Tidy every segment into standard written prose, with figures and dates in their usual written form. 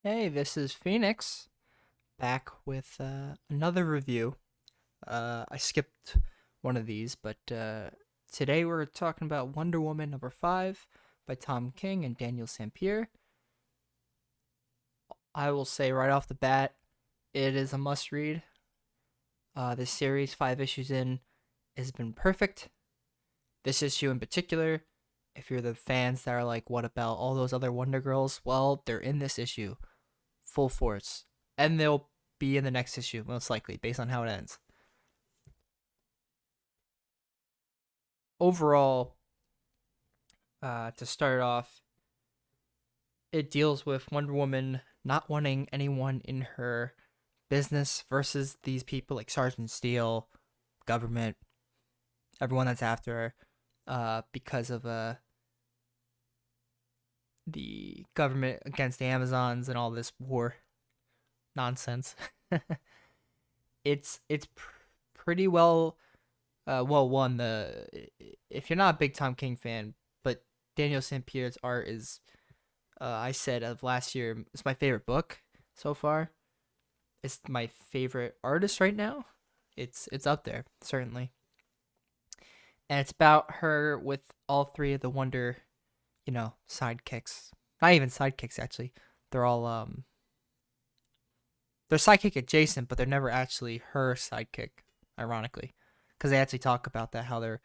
Hey, this is Phoenix back with another review. I skipped one of these, but today we're talking about Wonder Woman number 5 by Tom King and Daniel Sampere. I will say right off the bat, it is a must read. This series, 5 issues in, has been perfect. This issue in particular, if you're the fans that are like, what about all those other Wonder Girls? Well, they're in this issue, full force. And they'll be in the next issue, most likely, based on how it ends. Overall, to start off, it deals with Wonder Woman not wanting anyone in her business versus these people like Sergeant Steel, government, everyone that's after her, because of the government against the Amazons and all this war nonsense. it's pretty well one the if you're not a big Tom King fan, but Daniel St. Pierre's art is I said of last year, it's my favorite book so far. It's my favorite artist right now. It's up there certainly, and it's about her with all three of the Wonder, sidekicks. Not even sidekicks actually. They're all they're sidekick adjacent, but they're never actually her sidekick. Ironically, because they actually talk about that how they're,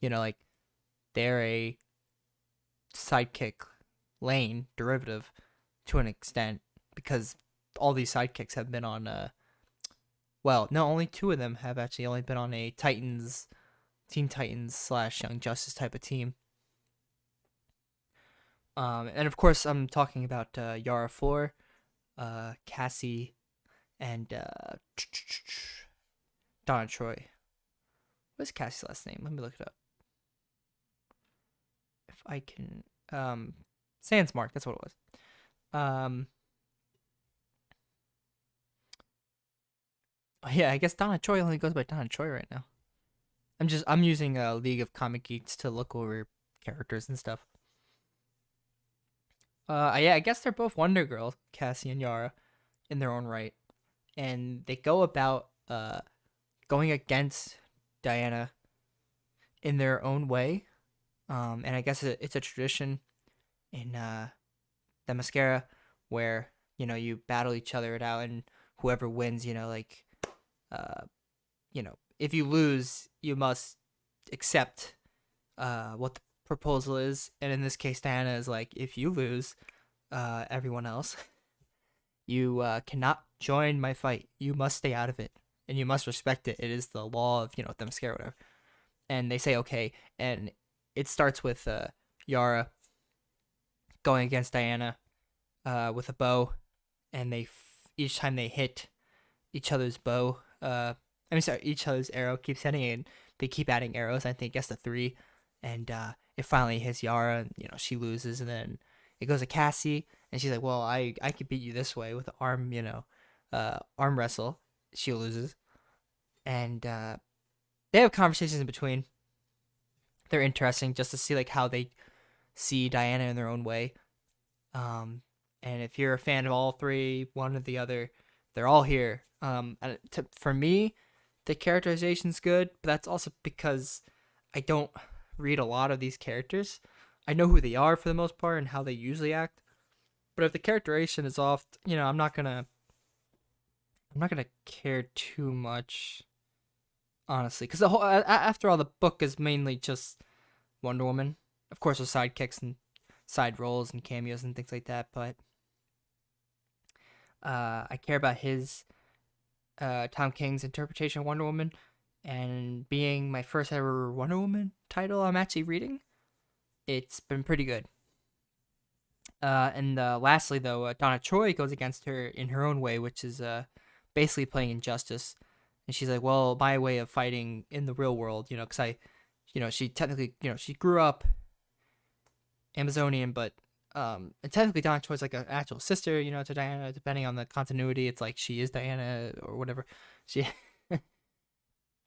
like they're a sidekick lane derivative to an extent because all these sidekicks have been on well, no, only two of them have actually only been on a Titans, Teen Titans slash Young Justice type of team. And of course, I'm talking about Yara Flor, Cassie, and Donna Troy. What's Cassie's last name? Let me look it up. If I can, Sandsmark. That's what it was. Um, yeah, I guess Donna Troy only goes by Donna Troy right now. I'm using League of Comic Geeks to look over characters and stuff. Yeah, I guess they're both Wonder Girls, Cassie and Yara, in their own right, and they go about going against Diana in their own way. And I guess it's a tradition in the Mascara where you battle each other it out, and whoever wins, uh, if you lose, you must accept what the proposal is. And in this case, Diana is like, if you lose, everyone else, you cannot join my fight. You must stay out of it, and you must respect it. It is the law of them scare whatever. And they say okay, and it starts with Yara going against Diana with a bow, and each time they hit each other's bow, sorry, each other's arrow keeps hitting, and they keep adding arrows. I think, I guess the three, and it finally hits Yara, and she loses, and then it goes to Cassie, and she's like, "Well, I could beat you this way with the arm, arm wrestle." She loses, and they have conversations in between. They're interesting just to see like how they see Diana in their own way. Um, and if you're a fan of all three, one or the other, they're all here. For me, the characterization's good, but that's also because I don't read a lot of these characters. I know who they are for the most part and how they usually act. But if the characterization is off, I'm not gonna care too much, honestly, because the whole after all, the book is mainly just Wonder Woman, of course, with sidekicks and side roles and cameos and things like that. But I care about his Tom King's interpretation of Wonder Woman, and being my first ever Wonder Woman title I'm actually reading, it's been pretty good. And lastly, though, Donna Troy goes against her in her own way, which is basically playing injustice. And she's like, "Well, my way of fighting in the real world, because she technically, she grew up Amazonian, but and technically Donna Troy's like an actual sister, to Diana. Depending on the continuity, it's like she is Diana or whatever. She,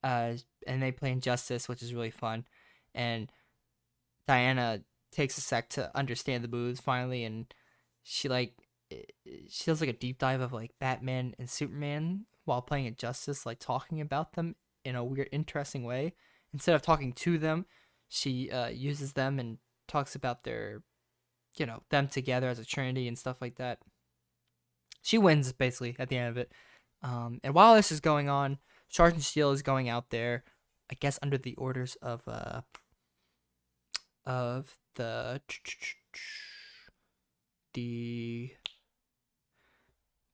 and they play Injustice, which is really fun, and Diana takes a sec to understand the moves finally, and she like she does like a deep dive of like Batman and Superman while playing Injustice, like talking about them in a weird, interesting way. Instead of talking to them, she uses them and talks about their, them together as a trinity and stuff like that. She wins basically at the end of it. And while this is going on, Sergeant Steel is going out there, I guess under the orders of the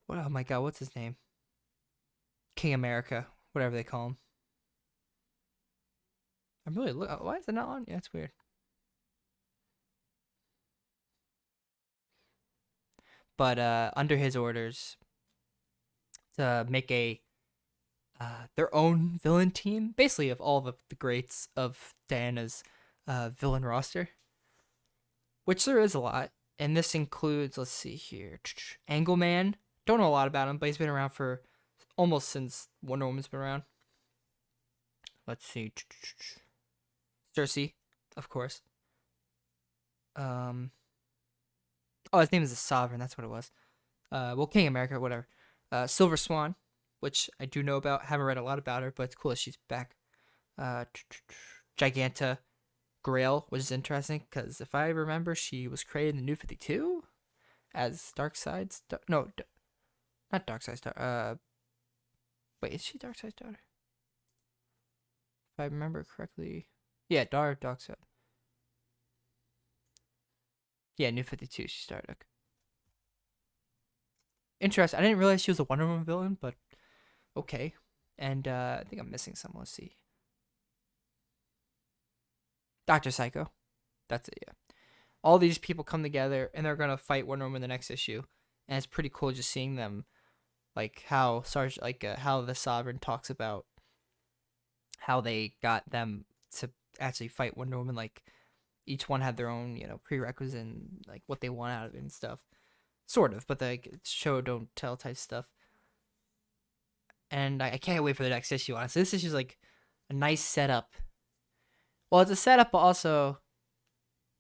what? Oh my God, what's his name? King America, whatever they call him. I'm really why is it not on? Yeah, it's weird. But under his orders to make a their own villain team, basically of all the greats of Diana's villain roster, which there is a lot. And this includes, let's see here, Angleman. Don't know a lot about him, but he's been around for almost since Wonder Woman's been around. Let's see, Cersei, of course. Oh, his name is the Sovereign. That's what it was. Well, King America, whatever. Silver Swan, which I do know about. Haven't read a lot about her, but it's cool that she's back. Giganta Grail, which is interesting because if I remember, she was created in the New 52 as Darkseid's. No, not Darkseid's daughter. Wait, is she Darkseid's daughter? If I remember correctly, yeah, Darkseid. Yeah, New 52. She started. Interesting. I didn't realize she was a Wonder Woman villain, but okay. And I think I'm missing some. Let's see. Dr. Psycho. That's it, yeah. All these people come together and they're gonna fight Wonder Woman in the next issue. And it's pretty cool just seeing them, like how how the Sovereign talks about how they got them to actually fight Wonder Woman. Like each one had their own, prerequisite and like what they want out of it and stuff. Sort of, but like show don't tell type stuff. And I can't wait for the next issue. Honestly, this issue's like a nice setup. Well, it's a setup, but also,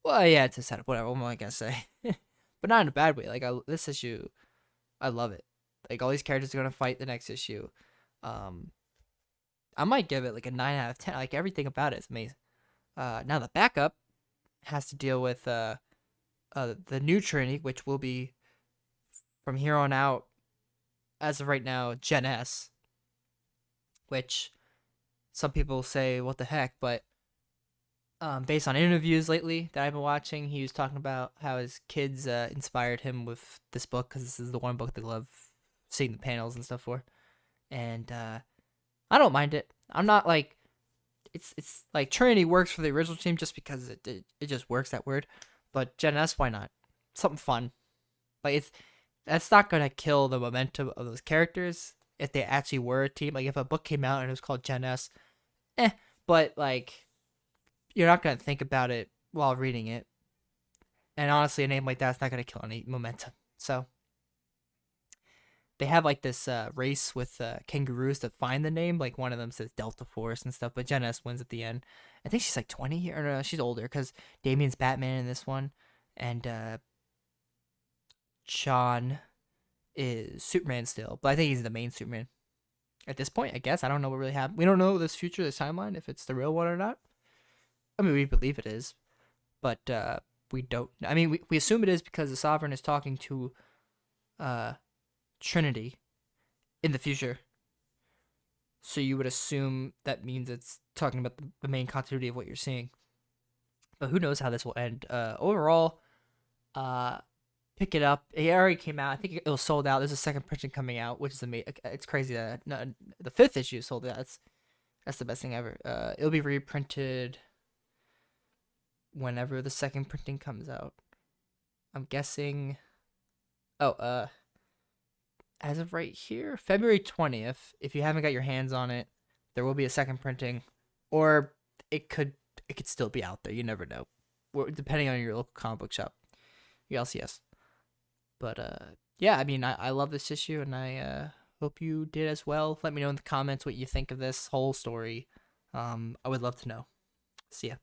well, yeah, it's a setup. Whatever. What am I gonna say? But not in a bad way. Like this issue, I love it. Like all these characters are gonna fight the next issue. I might give it like a 9 out of 10. Like everything about it is amazing. Now the backup has to deal with the new Trinity, which will be from here on out, as of right now, Gen S. Which some people say, what the heck, but based on interviews lately that I've been watching, he was talking about how his kids inspired him with this book because this is the one book they love seeing the panels and stuff for. And I don't mind it. I'm not like it's like Trinity works for the original team just because it just works, that word. But Gen S, why not? Something fun. Like that's not gonna kill the momentum of those characters if they actually were a team. Like if a book came out and it was called Gen S, but like you're not gonna think about it while reading it. And honestly, a name like that's not gonna kill any momentum. So they have like this race with kangaroos to find the name. Like one of them says Delta Force and stuff, but Gen S wins at the end. I think she's like 20 or no, she's older because Damien's Batman in this one, and Sean is Superman still, but I think he's the main Superman at this point. I guess I don't know what really happened. We don't know this future, this timeline, if it's the real one or not. I mean, we believe it is, but we don't. I mean, we assume it is because the Sovereign is talking to Trinity in the future. So you would assume that means it's talking about the main continuity of what you're seeing. But who knows how this will end. Overall, pick it up. It already came out. I think it was sold out. There's a second printing coming out, which is amazing. It's crazy that the 5th issue sold out. That's the best thing ever. It'll be reprinted whenever the second printing comes out. I'm guessing. Oh, as of right here, February 20th. If you haven't got your hands on it, there will be a second printing, or it could still be out there. You never know, depending on your local comic book shop, your LCS. But yeah, I mean, I love this issue, and I hope you did as well. Let me know in the comments what you think of this whole story. I would love to know. See ya.